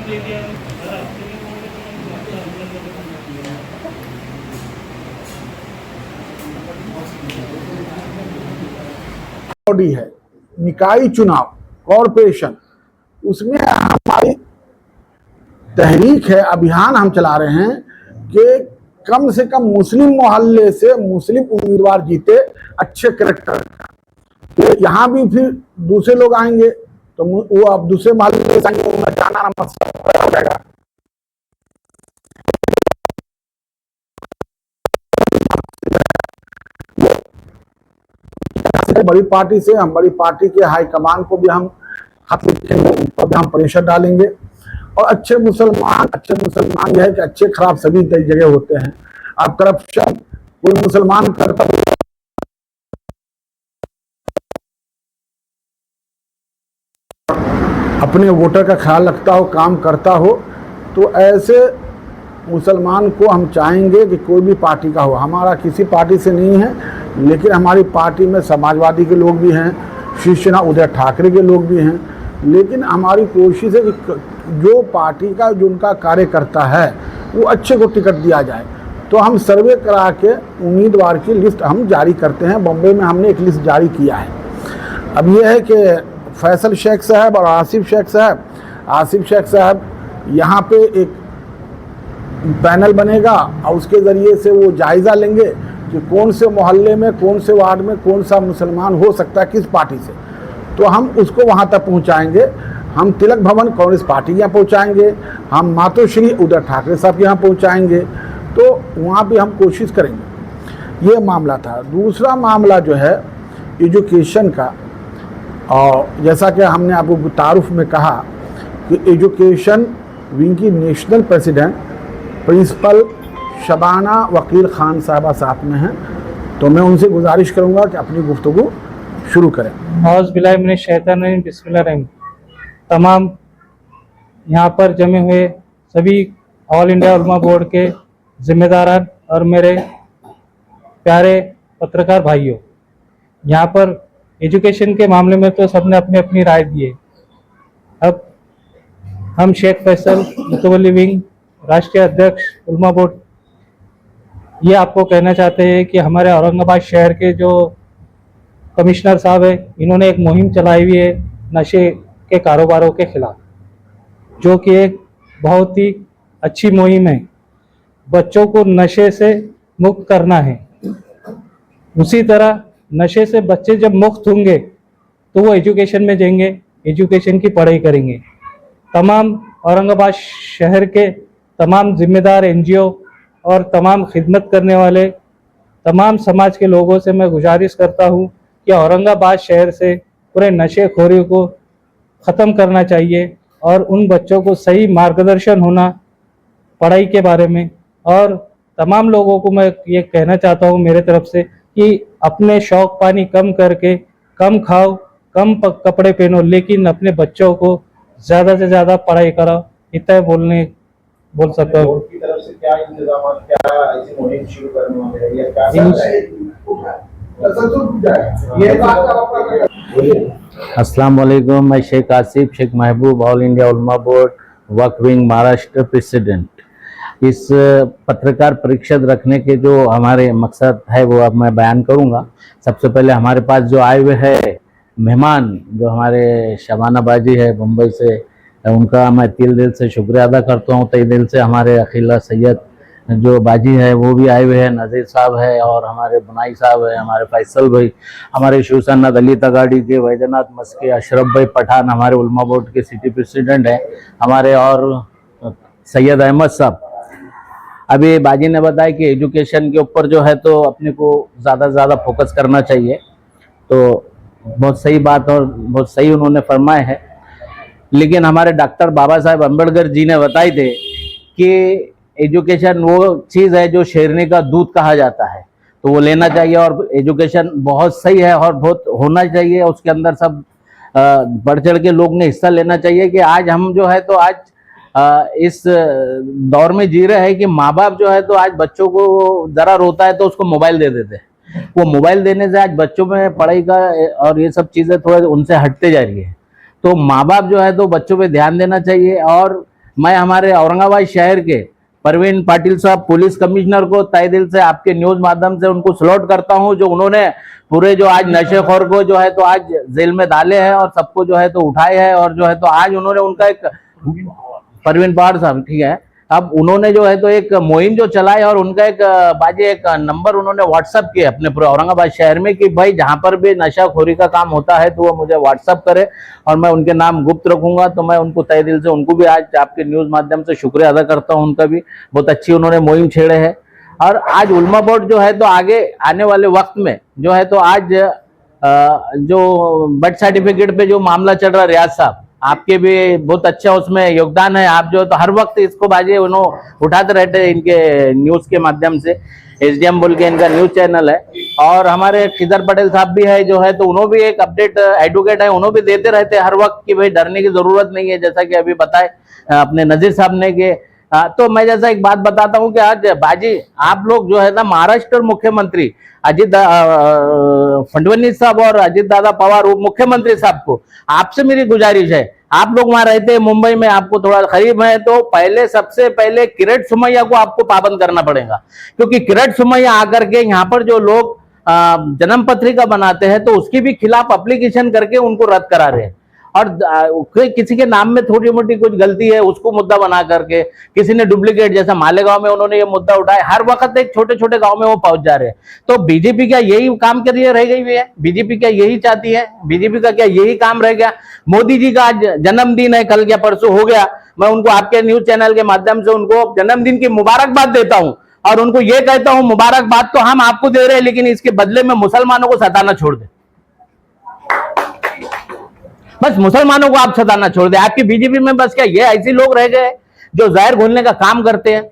Body है निकाय चुनाव कॉरपोरेशन, उसमें हमारी तहरीक है, अभियान हम चला रहे हैं कि कम से कम मुस्लिम मोहल्ले से मुस्लिम उम्मीदवार जीते अच्छे करेक्टर। तो यहाँ भी फिर दूसरे लोग आएंगे तो वो अब दूसरे मोहल्ले से आएंगे, उनका जाना मसला हो जाएगा। बड़ी पार्टी से हम बड़ी पार्टी के हाईकमान को भी हम हाथ लिखेंगे, उन पर भी हम प्रेशर डालेंगे। और अच्छे मुसलमान यह है कि अच्छे खराब सभी जगह होते हैं। अब करप्शन कोई मुसलमान करता अपने वोटर का ख्याल रखता हो, काम करता हो, तो ऐसे मुसलमान को हम चाहेंगे कि कोई भी पार्टी का हो। हमारा किसी पार्टी से नहीं है, लेकिन हमारी पार्टी में समाजवादी के लोग भी हैं, शिवसेना उदय ठाकरे के लोग भी हैं। लेकिन हमारी कोशिश है कि जो पार्टी का जो उनका कार्यकर्ता है वो अच्छे को टिकट दिया जाए। तो हम सर्वे करा के उम्मीदवार की लिस्ट हम जारी करते हैं। बम्बई में हमने एक लिस्ट जारी किया है। अब यह है कि फैसल शेख साहब और आसिफ शेख साहब यहाँ पे एक पैनल बनेगा और उसके ज़रिए से वो जायज़ा लेंगे कि कौन से मोहल्ले में, कौन से वार्ड में कौन सा मुसलमान हो सकता है किस पार्टी से। तो हम उसको वहाँ तक पहुँचाएंगे। हम तिलक भवन कांग्रेस पार्टी के यहाँ पहुँचाएंगे, हम मातोश्री उदय ठाकरे साहब के यहाँ पहुँचाएंगे। तो वहाँ भी हम कोशिश करेंगे। ये मामला था। दूसरा मामला जो है एजुकेशन का, और जैसा कि हमने आपको तारुफ में कहा कि एजुकेशन विंग की नेशनल प्रेसिडेंट प्रिंसिपल शबाना वकील खान साहबा साथ में हैं, तो मैं उनसे गुजारिश करूंगा कि अपनी गुफ्तगू शुरू करें। बिस्मिल्लाहिर्रहमानिर्रहीम। तमाम यहाँ पर जमे हुए सभी ऑल इंडिया उलमा बोर्ड के जिम्मेदारान और मेरे प्यारे पत्रकार भाइयों, यहाँ पर एजुकेशन के मामले में तो सबने अपनी अपनी राय दी है। अब हम शेख फैसल मुतवल्ली विंग राष्ट्रीय अध्यक्ष उलमा बोर्ड ये आपको कहना चाहते हैं कि हमारे औरंगाबाद शहर के जो कमिश्नर साहब है, इन्होंने एक मुहिम चलाई हुई है नशे के कारोबारों के खिलाफ, जो कि एक बहुत ही अच्छी मुहिम है। बच्चों को नशे से मुक्त करना है। उसी तरह नशे से बच्चे जब मुक्त होंगे तो वो एजुकेशन में जाएंगे, एजुकेशन की पढ़ाई करेंगे। तमाम औरंगाबाद शहर के तमाम जिम्मेदार एनजीओ और तमाम खिदमत करने वाले तमाम समाज के लोगों से मैं गुजारिश करता हूँ कि औरंगाबाद शहर से पूरे नशेखोरी को ख़त्म करना चाहिए और उन बच्चों को सही मार्गदर्शन होना पढ़ाई के बारे में। और तमाम लोगों को मैं ये कहना चाहता हूँ मेरे तरफ से कि अपने शौक पानी कम करके कम खाओ, कम कपड़े पहनो, लेकिन अपने बच्चों को ज़्यादा से ज़्यादा पढ़ाई कराओ। इतना बोल सकता हूँ। क्या इंतजाम, क्या ऐसी मुहिम शुरू करने वाले हैं या क्या? अस्सलाम वालेकुम। मैं शेख आसिफ शेख महबूब, ऑल इंडिया उलमा बोर्ड वक्फ विंग महाराष्ट्र प्रेसिडेंट। इस पत्रकार परिषद रखने के जो हमारे मकसद है वो अब मैं बयान करूंगा। सबसे पहले हमारे पास जो आए हुए हैं मेहमान, जो हमारे शबाना बाजी है मुंबई से, उनका मैं तिल दिल से शुक्रिया अदा करता हूँ। तय दिल से हमारे अखिला सैयद जो बाजी है वो भी आए हुए हैं, नज़ीर साहब है और हमारे बुनाई साहब है, हमारे फैसल भाई, हमारे शिवसेना दलित अगाड़ी के वैद्यनाथ मस्के अशरफ भाई पठान, हमारे उलमा बोर्ड के सिटी प्रेसिडेंट हैं हमारे, और सैयद अहमद साहब। अभी बाजी ने बताया कि एजुकेशन के ऊपर जो है तो अपने को ज़्यादा से ज़्यादा फोकस करना चाहिए, तो बहुत सही बात और बहुत सही उन्होंने फरमाया है। लेकिन हमारे डॉक्टर बाबा साहेब अम्बेडकर जी ने बताए थे कि एजुकेशन वो चीज़ है जो शेरनी का दूध कहा जाता है, तो वो लेना चाहिए। और एजुकेशन बहुत सही है और बहुत होना चाहिए, उसके अंदर सब बढ़ चढ़ के लोग ने हिस्सा लेना चाहिए। कि आज हम जो है तो आज इस दौर में जी रहे हैं कि माँ बाप जो है तो आज बच्चों को ज़रा रोता है तो उसको मोबाइल दे देते हैं। वो मोबाइल देने से आज बच्चों में पढ़ाई का और ये सब चीज़ें थोड़ा उनसे हटते जा रही है। तो माँ बाप जो है तो बच्चों पे ध्यान देना चाहिए और मैं हमारे औरंगाबाद शहर के परवीन पाटिल साहब पुलिस कमिश्नर को तहे दिल से आपके न्यूज माध्यम से उनको सलूट करता हूं, जो उन्होंने पूरे जो आज नशेखोर को जो है तो आज जेल में डाले हैं और सबको जो है तो उठाए हैं, और जो है तो आज उन्होंने उनका एक परवीन पवार साहब, ठीक है, अब उन्होंने जो है तो एक मुहिम जो चलाई और उनका एक बाजी एक नंबर उन्होंने व्हाट्सएप किया अपने पूरे औरंगाबाद शहर में कि भाई जहां पर भी नशाखोरी का काम होता है तो वो मुझे व्हाट्सएप करे और मैं उनके नाम गुप्त रखूंगा। तो मैं उनको तहे दिल से उनको भी आज आपके न्यूज माध्यम से शुक्रिया अदा करता हूं, उनका भी बहुत अच्छी उन्होंने मुहिम छेड़े है। और आज उलमा बोर्ड जो है तो आगे आने वाले वक्त में जो है तो आज जो बर्थ सर्टिफिकेट पे जो मामला चल रहा है, रियाज साहब आपके भी बहुत अच्छा उसमें योगदान है, आप जो तो हर वक्त इसको बाजी उन्होंने उठाते रहते हैं इनके न्यूज के माध्यम से, एसडीएम बोल के इनका न्यूज चैनल है। और हमारे खिदर पटेल साहब भी है जो है तो उन्होंने भी एक अपडेट एडवोकेट है, उन्होंने भी देते रहते हैं हर वक्त कि भाई डरने की जरूरत नहीं है, जैसा कि अभी बताए अपने नजीर साहब ने कि तो मैं जैसा एक बात बताता हूं कि आज बाजी आप लोग जो है ना महाराष्ट्र मुख्यमंत्री अजित फडणवीस साहब और अजित दादा पवार उप मुख्यमंत्री साहब को आपसे मेरी गुजारिश है, आप लोग वहां रहते हैं मुंबई में, आपको थोड़ा करीब है, तो पहले सबसे पहले किरण सुमैया को आपको पाबंद करना पड़ेगा, क्योंकि किरण सुमैया आकर के यहाँ पर जो लोग जन्म पत्रिका बनाते हैं तो उसके भी खिलाफ एप्लीकेशन करके उनको रद्द करा रहे हैं, और किसी के नाम में थोड़ी मोटी कुछ गलती है उसको मुद्दा बना करके किसी ने डुप्लीकेट, जैसा मालेगांव में उन्होंने ये मुद्दा उठाया, हर वक्त एक छोटे छोटे गांव में वो पहुंच जा रहे हैं। तो बीजेपी क्या यही काम के लिए रह गई हुई है? बीजेपी क्या यही चाहती है? बीजेपी का क्या यही काम रह गया? मोदी जी का आज जन्मदिन है, कल या परसों हो गया, मैं उनको आपके न्यूज चैनल के माध्यम से उनको जन्मदिन की मुबारकबाद देता हूं और उनको ये कहता हूं मुबारकबाद तो हम आपको दे रहे हैं, लेकिन इसके बदले में मुसलमानों को सताना छोड़ दे, बस मुसलमानों को आप सताना छोड़ दे। आपकी बीजेपी में बस क्या ये ऐसे लोग रह गए जो जहर घोलने का काम करते हैं?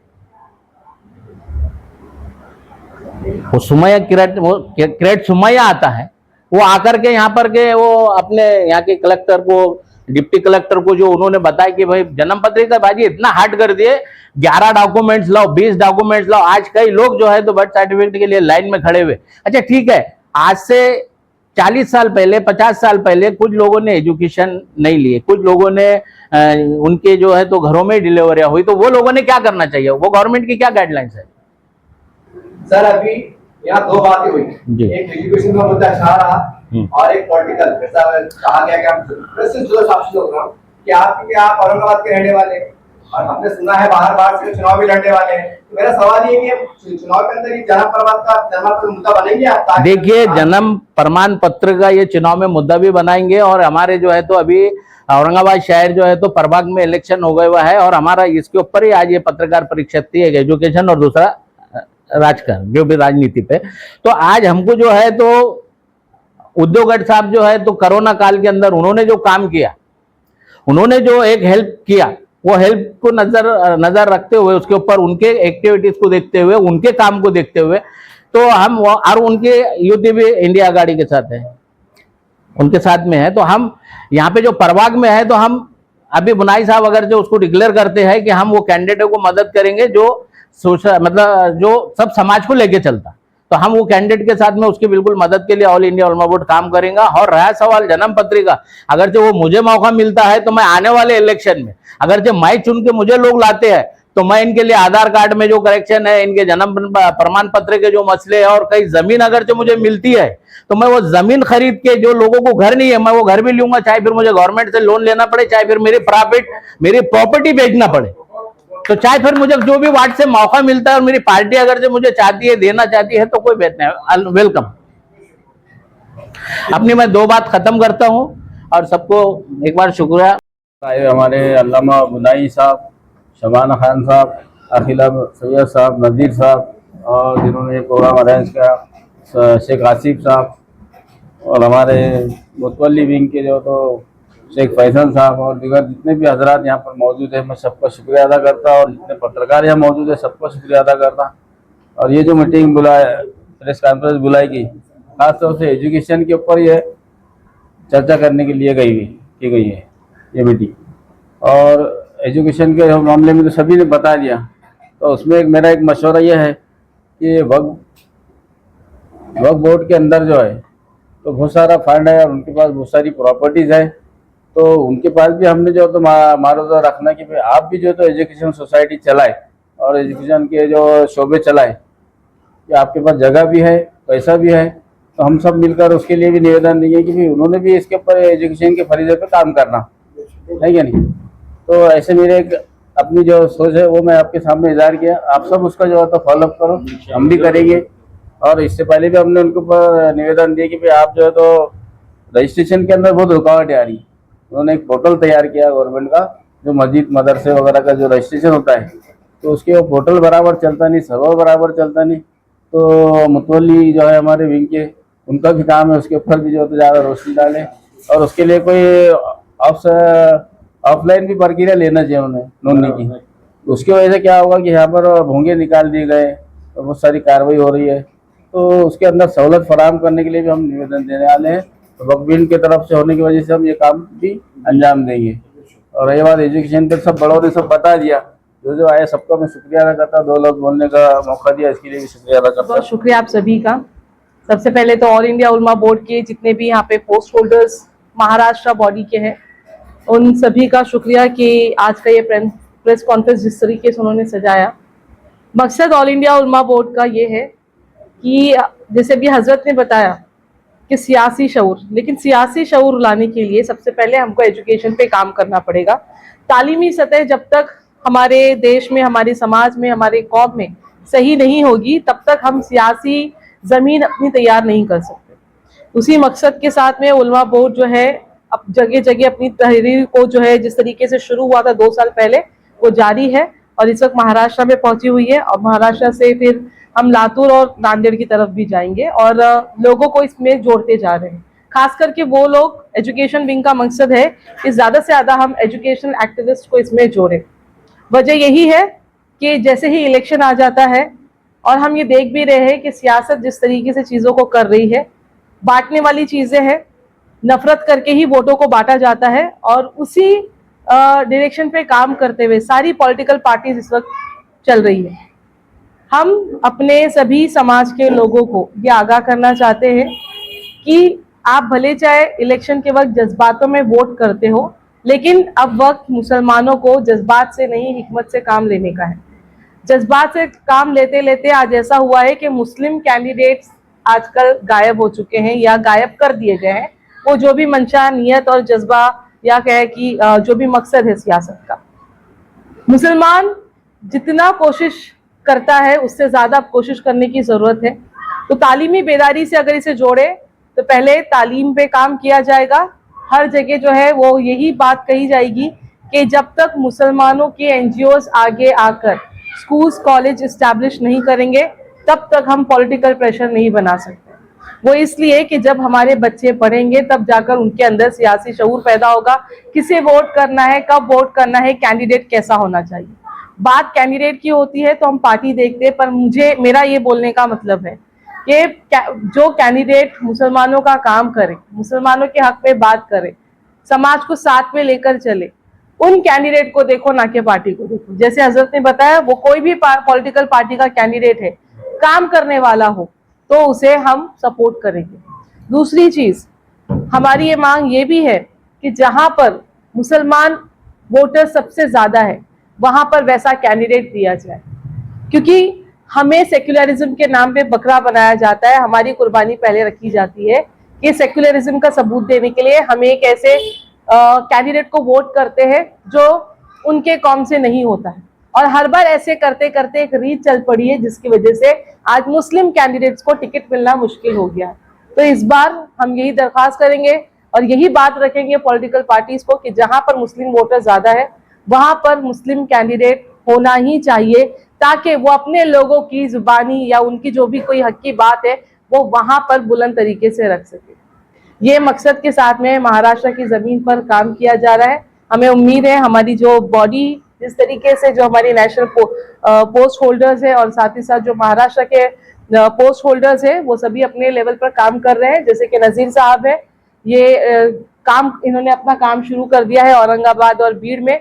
वो सुमैया किरेट सुमैया आता है, वो आकर के यहाँ पर के वो अपने यहाँ के कलेक्टर को, डिप्टी कलेक्टर को जो उन्होंने बताया कि भाई जन्म पत्रिका बाजी इतना हार्ड कर दिए, 11 डॉक्यूमेंट्स लाओ, 20 डॉक्यूमेंट्स लाओ। आज कई लोग जो है तो बर्थ सर्टिफिकेट के लिए लाइन में खड़े हुए। अच्छा ठीक है, आज से 40 साल पहले, 50 साल पहले कुछ लोगों ने एजुकेशन नहीं लिए, कुछ लोगों ने उनके जो है तो घरों में डिलीवरियां हुई, तो वो लोगों ने क्या करना चाहिए? वो गवर्नमेंट की क्या गाइडलाइंस है? सर अभी यहाँ दो बातें हुई, एक एजुकेशन का मुद्दा अच्छा रहा और एक पॉलिटिकल, जैसा कहा गया कि हम कि आप औरंगाबाद के रहने वाले और हमने सुना है बाहर से चुनाव भी लड़ने वाले हैं, तो मेरा सवाल ये है कि चुनाव के अंदर जन्म प्रमाण का मुद्दा बनेंगे आप? देखिए, जन्म प्रमाण पत्र का ये चुनाव में मुद्दा भी बनाएंगे, और हमारे जो है तो अभी औरंगाबाद शहर जो है तो प्रभाग में इलेक्शन हो गया हुआ है, और हमारा इसके ऊपर ही आज ये पत्रकार परीक्षा थी, एक एजुकेशन और दूसरा राजकारण, जो भी राजनीति पे। तो आज हमको जो है तो उद्योग साहब जो है तो कोरोना काल के अंदर उन्होंने जो काम किया, उन्होंने जो एक हेल्प किया, वो हेल्प को नजर रखते हुए, उसके ऊपर उनके एक्टिविटीज को देखते हुए, उनके काम को देखते हुए, तो हम और उनके युद्ध भी इंडिया आघाड़ी के साथ है, उनके साथ में है। तो हम यहाँ पे जो प्रभाग में है, तो हम अभी बुनाई साहब अगर जो उसको डिक्लेयर करते हैं कि हम वो कैंडिडेट को मदद करेंगे जो सोशल, मतलब जो सब समाज को लेके चलता, तो हम वो कैंडिडेट के साथ में उसकी बिल्कुल मदद के लिए ऑल इंडिया उलमा बोर्ड काम करेगा। और रहा सवाल जन्म पत्रिका, अगर जो वो मुझे मौका मिलता है तो मैं आने वाले इलेक्शन में, अगर जो मैं चुन के मुझे लोग लाते हैं, तो मैं इनके लिए आधार कार्ड में जो करेक्शन है, इनके जन्म प्रमाण पत्र के जो मसले है, और कई जमीन अगर जो मुझे मिलती है, तो मैं वो जमीन खरीद के, जो लोगों को घर नहीं है मैं वो घर भी लूंगा, चाहे फिर मुझे गवर्नमेंट से लोन लेना पड़े, चाहे फिर मेरी प्रॉपर्टी बेचना पड़े, तो चाहे फिर मुझे जो भी वार्ड से मौका मिलता है और मेरी पार्टी अगर जो मुझे चाहती है, देना चाहती है, तो कोई बात नहीं, वेलकम। अपनी मैं दो बात खत्म करता हूं और सबको एक बार शुक्रिया। हमारे अल्लामा बुनाई साहब, शबाना खान साहब, अखिला सैयद साहब, नज़ीर साहब, और जिन्होंने प्रोग्राम अरेंज किया, शेख आसिफ साहब, और हमारे मुतवल्ली विंग के जो तो शेख फैसल साहब, और दीगर जितने भी हजरात यहाँ पर मौजूद है, मैं सबका शुक्रिया अदा करता, और जितने पत्रकार यहाँ मौजूद है सबका शुक्रिया अदा करता। और ये जो मीटिंग प्रेस कॉन्फ्रेंस बुलाई गई, खासतौर से एजुकेशन के ऊपर ये चर्चा करने के लिए की गई है ये मीटिंग, और एजुकेशन के मामले में तो सभी ने बता दिया। तो उसमें मेरा एक मशवरा यह है कि वक्फ बोर्ड के अंदर जो है तो बहुत सारा फंड है और उनके पास बहुत सारी प्रॉपर्टीज़ है, तो उनके पास भी हमने जो तो मारूदा रखना कि भाई आप भी जो तो एजुकेशन सोसाइटी चलाए और एजुकेशन के जो शोबे चलाए, कि आपके पास जगह भी है, पैसा भी है, तो हम सब मिलकर उसके लिए भी निवेदन देंगे कि भाई उन्होंने भी इसके ऊपर एजुकेशन के फरीदे पे काम करना है या नहीं। तो ऐसे मेरे एक अपनी जो सोच है वो मैं आपके सामने इज़हार किया, आप सब उसका जो है तो फॉलोअप करो, हम भी करेंगे। और इससे पहले भी हमने उनके ऊपर निवेदन दिया कि भाई आप जो है तो रजिस्ट्रेशन के अंदर बहुत रुकावटें आ रही। उन्होंने एक पोर्टल तैयार किया गवर्नमेंट का, जो मस्जिद मदरसे वगैरह का जो रजिस्ट्रेशन होता है, तो उसके वो पोर्टल बराबर चलता नहीं, सर्वर बराबर चलता नहीं। तो मुतवल्ली जो है हमारे विंग के, उनका भी काम है उसके ऊपर भी जो है तो ज़्यादा रोशनी डालें, और उसके लिए कोई ऑफलाइन भी प्रक्रिया लेना चाहिए उन्हें नोंदनी की। उसकी वजह से क्या होगा कि यहाँ पर भोंगे निकाल दिए गए और बहुत सारी कार्रवाई हो रही है, तो उसके अंदर सहूलत फराहम करने के लिए भी हम निवेदन देने वाले हैं। तो वक्फ बोर्ड की तरफ से होने की वजह से हम ये काम भी अंजाम देंगे। और रही बात एजुकेशन पे, सब बड़ों ने सब बता दिया, जो आए सबका मैं शुक्रिया अदा करता हूँ। 2 लोग बोलने का मौका दिया, इसके लिए भी शुक्रिया अदा करता हूँ। बहुत शुक्रिया आप सभी का। सबसे पहले तो ऑल इंडिया उलमा बोर्ड के जितने भी यहाँ पे पोस्ट होल्डर्स महाराष्ट्र बॉडी के हैं, उन सभी का शुक्रिया कि आज का ये प्रेस कॉन्फ्रेंस जिस तरीके से उन्होंने सजाया। मकसद ऑल इंडिया उलमा बोर्ड का ये है कि जैसे भी हजरत ने बताया कि सियासी शऊर, लेकिन सियासी शऊर लाने के लिए सबसे पहले हमको एजुकेशन पे काम करना पड़ेगा। तालीमी सतह जब तक हमारे देश में, हमारे समाज में, हमारे कौम में सही नहीं होगी, तब तक हम सियासी ज़मीन अपनी तैयार नहीं कर सकते। उसी मकसद के साथ में उलमा बोर्ड जो है अब जगह जगह अपनी तहरीर को जो है जिस तरीके से शुरू हुआ था 2 साल पहले, वो जारी है और इस वक्त महाराष्ट्र में पहुंची हुई है। और महाराष्ट्र से फिर हम लातूर और नांदेड़ की तरफ भी जाएंगे और लोगों को इसमें जोड़ते जा रहे हैं। खास करके वो लोग, एजुकेशन विंग का मकसद है कि ज़्यादा से ज़्यादा हम एजुकेशन एक्टिविस्ट को इसमें जोड़ें। वजह यही है कि जैसे ही इलेक्शन आ जाता है और हम ये देख भी रहे हैं कि सियासत जिस तरीके से चीज़ों को कर रही है, बांटने वाली चीज़ें हैं, नफरत करके ही वोटों को बांटा जाता है। और उसी डायरेक्शन पे काम करते हुए सारी पॉलिटिकल पार्टीज इस वक्त चल रही है। हम अपने सभी समाज के लोगों को ये आगाह करना चाहते हैं कि आप भले चाहे इलेक्शन के वक्त जज्बातों में वोट करते हो, लेकिन अब वक्त मुसलमानों को जज्बात से नहीं हिकमत से काम लेने का है। जज्बात से काम लेते लेते आज ऐसा हुआ है कि मुस्लिम कैंडिडेट्स आजकल गायब हो चुके हैं या गायब कर दिए गए हैं। वो जो भी मंशा, नियत और जज्बा या कहे कि जो भी मकसद है सियासत का, मुसलमान जितना कोशिश करता है उससे ज़्यादा कोशिश करने की ज़रूरत है। तो तालीमी बेदारी से अगर इसे जोड़े तो पहले तालीम पे काम किया जाएगा। हर जगह जो है वो यही बात कही जाएगी कि जब तक मुसलमानों के एनजीओज आगे आकर स्कूल्स कॉलेज इस्टेब्लिश नहीं करेंगे, तब तक हम पॉलिटिकल प्रेशर नहीं बना सकते। वो इसलिए कि जब हमारे बच्चे पढ़ेंगे तब जाकर उनके अंदर सियासी शऊर पैदा होगा, किसे वोट करना है, कब वोट करना है, कैंडिडेट कैसा होना चाहिए। बात कैंडिडेट की होती है तो हम पार्टी देखते हैं, पर मेरा ये बोलने का मतलब है कि जो कैंडिडेट मुसलमानों का काम करे, मुसलमानों के हक में बात करे, समाज को साथ में लेकर चले, उन कैंडिडेट को देखो, ना कि पार्टी को देखो। जैसे हजरत ने बताया, वो कोई भी पॉलिटिकल पार्टी का कैंडिडेट है, काम करने वाला हो तो उसे हम सपोर्ट करेंगे। दूसरी चीज, हमारी ये मांग ये भी है कि जहां पर मुसलमान वोटर सबसे ज्यादा है वहां पर वैसा कैंडिडेट दिया जाए, क्योंकि हमें सेक्युलरिज्म के नाम पे बकरा बनाया जाता है। हमारी कुर्बानी पहले रखी जाती है कि सेक्युलरिज्म का सबूत देने के लिए हमें एक ऐसे कैंडिडेट को वोट करते हैं जो उनके कौम से नहीं होता है। और हर बार ऐसे करते करते एक रीत चल पड़ी है जिसकी वजह से आज मुस्लिम कैंडिडेट्स को टिकट मिलना मुश्किल हो गया है। तो इस बार हम यही दरख्वास्त करेंगे और यही बात रखेंगे पॉलिटिकल पार्टीज को कि जहां पर मुस्लिम वोटर ज्यादा है वहां पर मुस्लिम कैंडिडेट होना ही चाहिए, ताकि वो अपने लोगों की जुबानी या उनकी जो भी कोई हक की बात है वो वहां पर बुलंद तरीके से रख सके। ये मकसद के साथ में महाराष्ट्र की जमीन पर काम किया जा रहा है। हमें उम्मीद है हमारी जो बॉडी जिस तरीके से जो हमारी नेशनल पोस्ट होल्डर्स है और साथ ही साथ जो महाराष्ट्र के पोस्ट होल्डर्स है वो सभी अपने लेवल पर काम कर रहे हैं। जैसे कि नजीर साहब है, ये काम इन्होंने अपना काम शुरू कर दिया है औरंगाबाद और बीड़ में।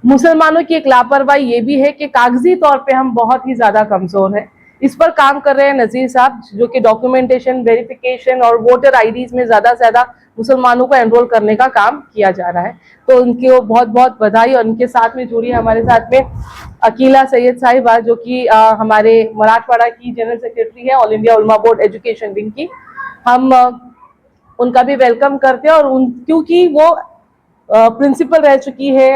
मुसलमानों की एक लापरवाही ये भी है कि कागजी तौर पे हम बहुत ही ज्यादा कमजोर हैं, इस पर काम कर रहे हैं नज़ीर साहब, जो कि डॉक्यूमेंटेशन, वेरिफिकेशन और वोटर आईडीज में ज़्यादा से ज़्यादा मुसलमानों को एनरोल करने का काम किया जा रहा है। तो उनकी बहुत बहुत बधाई। और उनके साथ में जुड़ी है हमारे साथ में अकीला सैयद साहिबा, जो कि हमारे मराठवाड़ा की जनरल सेक्रेटरी है ऑल इंडिया उलमा बोर्ड एजुकेशन विंग की। हम उनका भी वेलकम करते हैं। और क्योंकि वो प्रिंसिपल रह चुकी है,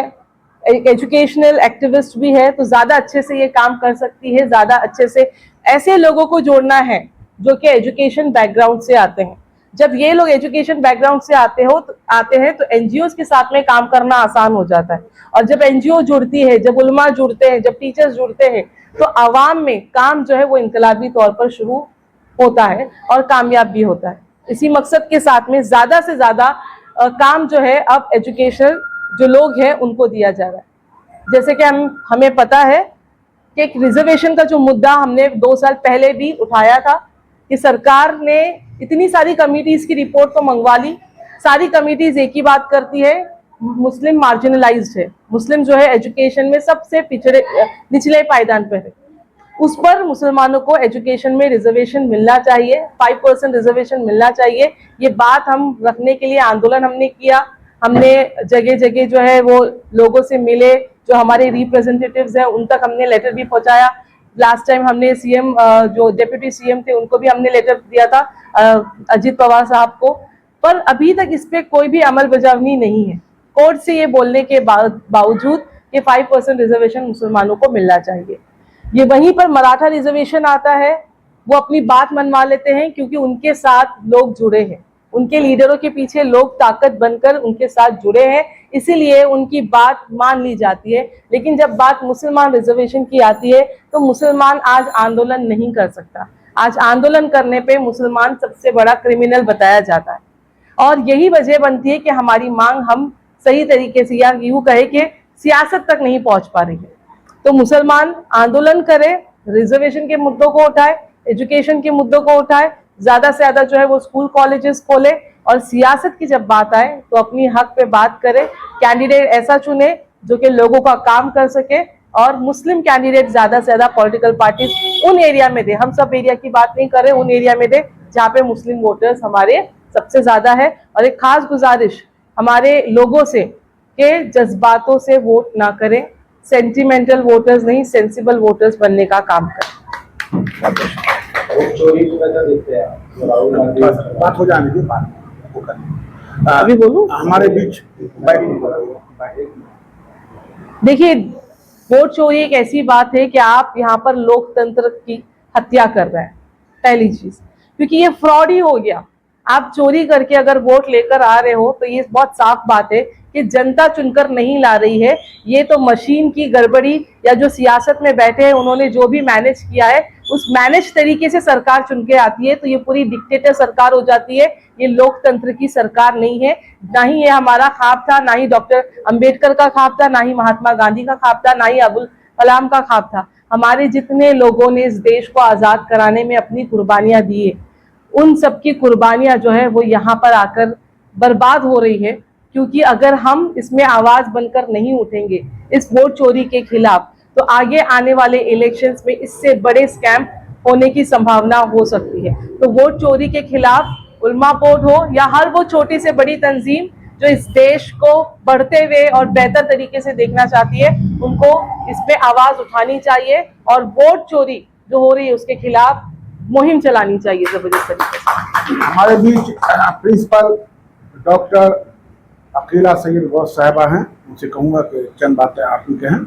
एजुकेशनल एक्टिविस्ट भी है, तो ज़्यादा अच्छे से ये काम कर सकती है। ज़्यादा अच्छे से ऐसे लोगों को जोड़ना है जो कि एजुकेशन बैकग्राउंड से आते हैं। जब ये लोग एजुकेशन बैकग्राउंड से आते हैं तो एनजीओज के साथ में काम करना आसान हो जाता है। और जब एनजीओ जुड़ती है, जब उलमा जुड़ते हैं, जब टीचर्स जुड़ते हैं, तो आवाम में काम जो है वो इनकलाबी तौर पर शुरू होता है और कामयाब भी होता है। इसी मकसद के साथ में ज़्यादा से ज़्यादा काम जो है अब एजुकेशन जो लोग हैं उनको दिया जा रहा है। जैसे कि हमें पता है कि एक रिजर्वेशन का जो मुद्दा हमने 2 साल पहले भी उठाया था कि सरकार ने इतनी सारी कमिटीज़ की रिपोर्ट तो मंगवा ली। सारी कमिटीज़ एक ही बात करती है, मुस्लिम मार्जिनलाइज्ड है, मुस्लिम जो है एजुकेशन में सबसे निचले पायदान पर है। उस पर मुसलमानों को एजुकेशन में रिजर्वेशन मिलना चाहिए, 5% रिजर्वेशन मिलना चाहिए। ये बात हम रखने के लिए आंदोलन हमने किया। हमने जगह जगह जो है वो लोगों से मिले, जो हमारे रिप्रेजेंटेटिव्स हैं उन तक हमने लेटर भी पहुंचाया। लास्ट टाइम हमने सीएम, जो डिप्टी सीएम थे, उनको भी हमने लेटर दिया था, अजीत पवार साहब को। पर अभी तक इस पे कोई भी अमल बजावनी नहीं है। कोर्ट से ये बोलने के बावजूद कि 5% रिजर्वेशन मुसलमानों को मिलना चाहिए। ये वहीं पर मराठा रिजर्वेशन आता है, वो अपनी बात मनवा लेते हैं क्योंकि उनके साथ लोग जुड़े हैं, उनके लीडरों के पीछे लोग ताकत बनकर उनके साथ जुड़े हैं, इसीलिए उनकी बात मान ली जाती है। लेकिन जब बात मुसलमान रिजर्वेशन की आती है तो मुसलमान आज आंदोलन नहीं कर सकता। आज आंदोलन करने पे मुसलमान सबसे बड़ा क्रिमिनल बताया जाता है। और यही वजह बनती है कि हमारी मांग हम सही तरीके से, या यूं कहे कि सियासत तक नहीं पहुंच पा रही है। तो मुसलमान आंदोलन करे, रिजर्वेशन के मुद्दों को उठाए, एजुकेशन के मुद्दों को उठाए, ज्यादा से ज्यादा जो है वो स्कूल कॉलेजेस खोले, और सियासत की जब बात आए तो अपनी हक पे बात करे। कैंडिडेट ऐसा चुने जो कि लोगों का काम कर सके, और मुस्लिम कैंडिडेट ज्यादा से ज्यादा पॉलिटिकल पार्टीज उन एरिया में दे, हम सब एरिया की बात नहीं कर रहे, उन एरिया में दे जहाँ पे मुस्लिम वोटर्स हमारे सबसे ज्यादा है। और एक खास गुजारिश हमारे लोगों से कि जज्बातों से वोट ना करें, सेंटिमेंटल वोटर्स नहीं, सेंसिबल वोटर्स बनने का काम करें। चोरी को कैसा देखते हैं? बात हो जाने की बात वो करें। अभी बोलूं? हमारे बीच देखिए, वोट चोरी एक ऐसी बात है कि आप यहाँ पर लोकतंत्र की हत्या कर रहे हैं, पहली चीज, क्योंकि ये फ्रॉड ही हो गया। आप चोरी करके अगर वोट लेकर आ रहे हो तो ये बहुत साफ बात है कि जनता चुनकर नहीं ला रही है, ये तो मशीन की गड़बड़ी, या जो सियासत में बैठे हैं उन्होंने जो भी मैनेज किया है उस मैनेज तरीके से सरकार चुन के आती है। तो ये पूरी डिक्टेटर सरकार हो जाती है, ये लोकतंत्र की सरकार नहीं है। ना ही ये हमारा ख्वाब था, ना ही डॉक्टर अंबेडकर का ख्वाब था, ना ही महात्मा गांधी का ख्वाब था, ना ही अबुल कलाम का ख्वाब था। हमारे जितने लोगों ने इस देश को आज़ाद कराने में अपनी कुर्बानियां दी है, उन सबकी कुर्बानियां जो है वो यहाँ पर आकर बर्बाद हो रही है। क्योंकि अगर हम इसमें आवाज बनकर नहीं उठेंगे इस वोट चोरी के खिलाफ, तो आगे आने वाले इलेक्शंस में इससे बड़े स्कैम होने की संभावना हो सकती है। तो वोट चोरी के खिलाफ उलमा बोर्ड हो या हर वो छोटी से बड़ी तंजीम जो इस देश को बढ़ते हुए और बेहतर तरीके से देखना चाहती है, उनको इस पे आवाज उठानी चाहिए और वोट चोरी जो हो रही है उसके खिलाफ मुहिम चलानी चाहिए जबरदस्त तरीके से। हमारे बीच प्रिंसिपल डॉक्टर अकीला सैयद गौस साहिबा हैं, उनसे कहूँगा कि चंद बातें आप ही कहें।